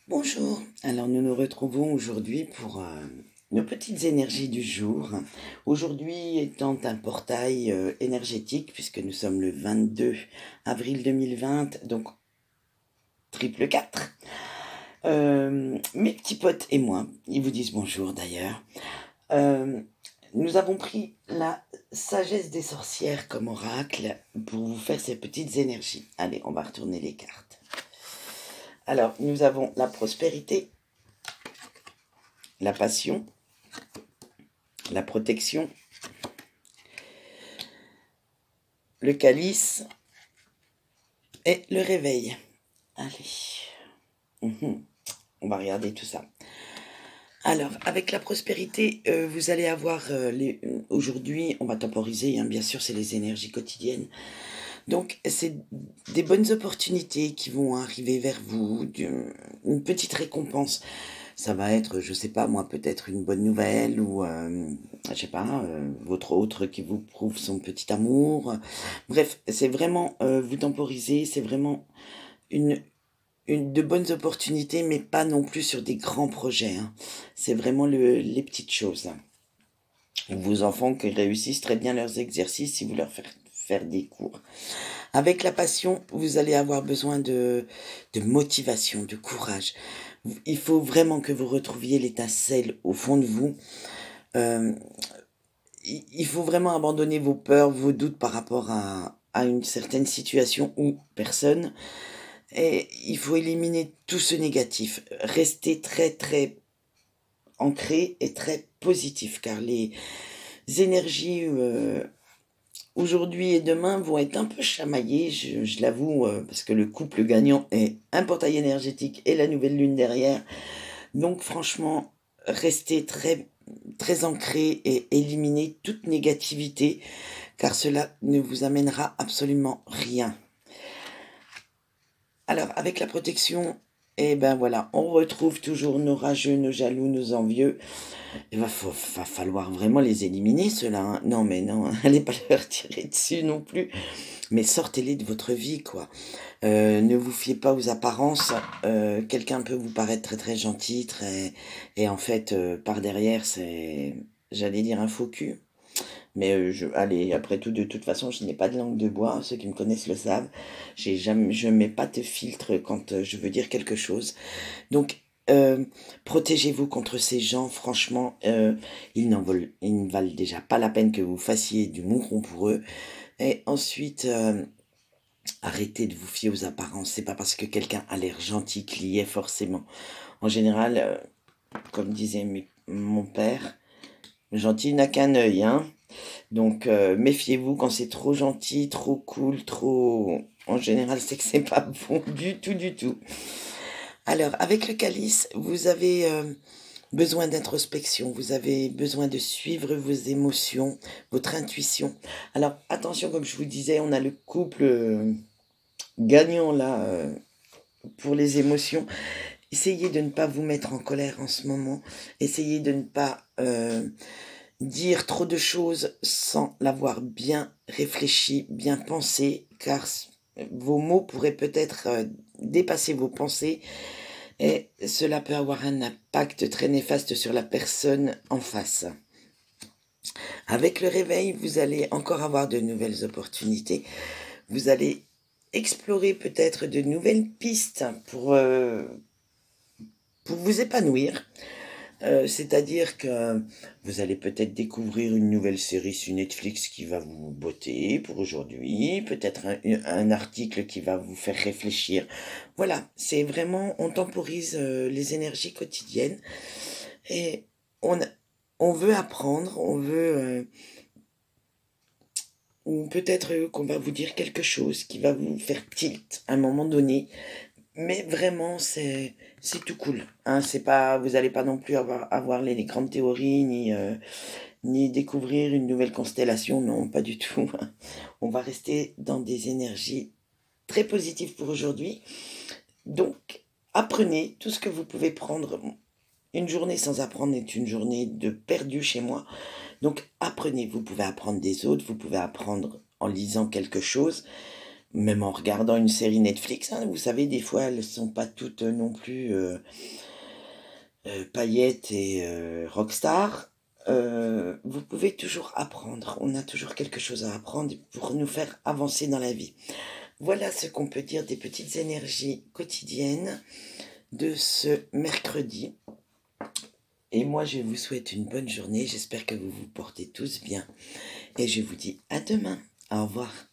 Bonjour, alors nous nous retrouvons aujourd'hui pour nos petites énergies du jour. Aujourd'hui étant un portail énergétique, puisque nous sommes le 22 avril 2020, donc triple 4. Mes petits potes et moi, ils vous disent bonjour d'ailleurs. Euh, Nous avons pris la sagesse des sorcières comme oracle pour vous faire ces petites énergies. Allez, on va retourner les cartes. Alors, nous avons la prospérité, la passion, la protection, le calice et le réveil. Allez, on va regarder tout ça. Alors, avec la prospérité, vous allez avoir aujourd'hui, on va temporiser, hein, bien sûr, c'est les énergies quotidiennes. Donc, c'est des bonnes opportunités qui vont arriver vers vous, une petite récompense. Ça va être, je sais pas moi, peut-être une bonne nouvelle ou, je sais pas, votre autre qui vous prouve son petit amour. Bref, c'est vraiment, vous temporisez, c'est vraiment une, de bonnes opportunités, mais pas non plus sur des grands projets, hein. C'est vraiment les petites choses. Vos enfants qui réussissent très bien leurs exercices si vous leur faites faire des cours. Avec la passion, vous allez avoir besoin de motivation, de courage. Il faut vraiment que vous retrouviez l'étincelle au fond de vous. Euh, il faut vraiment abandonner vos peurs, vos doutes par rapport à une certaine situation ou personne. Et il faut éliminer tout ce négatif. Rester très très ancré et très positif, car les énergies aujourd'hui et demain vont être un peu chamaillées, je l'avoue, parce que le couple gagnant est un portail énergétique et la nouvelle lune derrière. Donc franchement, restez très très ancré et éliminez toute négativité, car cela ne vous amènera absolument rien. Alors, avec la protection, eh ben voilà, on retrouve toujours nos rageux, nos jaloux, nos envieux. Va falloir vraiment les éliminer, ceux-là, hein. Non, mais non, allez pas leur tirer dessus non plus. Mais sortez-les de votre vie, quoi. Ne vous fiez pas aux apparences. Quelqu'un peut vous paraître très très gentil, et en fait, par derrière, c'est, j'allais dire un faux cul. Mais allez, après tout, de toute façon, je n'ai pas de langue de bois. Ceux qui me connaissent le savent. Je mets pas de filtre quand je veux dire quelque chose. Donc, protégez-vous contre ces gens. Franchement, ils ne valent déjà pas la peine que vous fassiez du mouron pour eux. Et ensuite, arrêtez de vous fier aux apparences. C'est pas parce que quelqu'un a l'air gentil qu'il y est forcément. En général, comme disait mon père, gentil n'a qu'un œil, hein. Donc méfiez-vous quand c'est trop gentil, trop cool, trop... En général, c'est que c'est pas bon du tout, du tout. Alors, avec le calice, vous avez besoin d'introspection, vous avez besoin de suivre vos émotions, votre intuition. Alors, attention, comme je vous disais, on a le couple gagnant là pour les émotions. Essayez de ne pas vous mettre en colère en ce moment. Essayez de ne pas dire trop de choses sans l'avoir bien réfléchi, bien pensé, car vos mots pourraient peut-être dépasser vos pensées et cela peut avoir un impact très néfaste sur la personne en face. Avec le réveil, vous allez encore avoir de nouvelles opportunités. Vous allez explorer peut-être de nouvelles pistes pour vous épanouir. C'est-à-dire que vous allez peut-être découvrir une nouvelle série sur Netflix qui va vous botter pour aujourd'hui, peut-être un article qui va vous faire réfléchir. Voilà, c'est vraiment, on temporise les énergies quotidiennes et on, on veut apprendre, on veut, ou peut-être qu'on va vous dire quelque chose qui va vous faire tilt à un moment donné. Mais vraiment, c'est tout cool. Hein, c'est pas, vous allez pas non plus avoir les grandes théories ni découvrir une nouvelle constellation. Non, pas du tout. On va rester dans des énergies très positives pour aujourd'hui. Donc, apprenez tout ce que vous pouvez prendre. Une journée sans apprendre est une journée de perdu chez moi. Donc, apprenez. Vous pouvez apprendre des autres. Vous pouvez apprendre en lisant quelque chose. même en regardant une série Netflix, hein, vous savez, des fois, elles sont pas toutes non plus paillettes et rockstar. Vous pouvez toujours apprendre. On a toujours quelque chose à apprendre pour nous faire avancer dans la vie. Voilà ce qu'on peut dire des petites énergies quotidiennes de ce mercredi. Et moi, je vous souhaite une bonne journée. J'espère que vous vous portez tous bien. Et je vous dis à demain. Au revoir.